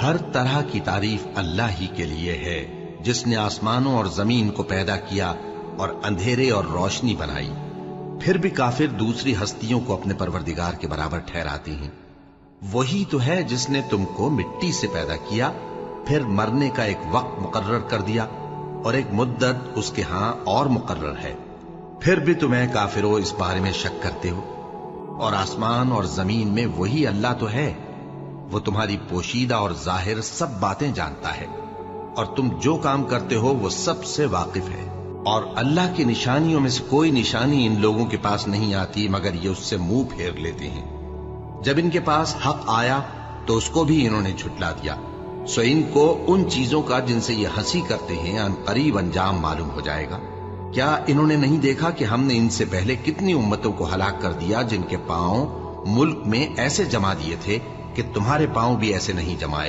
ہر طرح کی تعریف اللہ ہی کے لیے ہے جس نے آسمانوں اور زمین کو پیدا کیا اور اندھیرے اور روشنی بنائی۔ پھر بھی کافر دوسری ہستیوں کو اپنے پروردگار کے برابر ٹھہراتے ہیں۔ وہی تو ہے جس نے تم کو مٹی سے پیدا کیا، پھر مرنے کا ایک وقت مقرر کر دیا اور ایک مدت اس کے ہاں اور مقرر ہے، پھر بھی تمہیں کافروں اس بارے میں شک کرتے ہو۔ اور آسمان اور زمین میں وہی اللہ تو ہے، وہ تمہاری پوشیدہ اور ظاہر سب باتیں جانتا ہے، اور تم جو کام کرتے ہو وہ سب سے واقف ہے۔ اور اللہ کی نشانیوں میں سے کوئی نشانی ان لوگوں کے پاس نہیں آتی مگر یہ اس سے منہ پھیر لیتے ہیں۔ جب ان کے پاس حق آیا تو اس کو بھی انہوں نے جھٹلا دیا، سو ان کو ان چیزوں کا جن سے یہ ہنسی کرتے ہیں ان قریب انجام معلوم ہو جائے گا۔ کیا انہوں نے نہیں دیکھا کہ ہم نے ان سے پہلے کتنی امتوں کو ہلاک کر دیا جن کے پاؤں ملک میں ایسے جما دیے تھے کہ تمہارے پاؤں بھی ایسے نہیں جمائے؟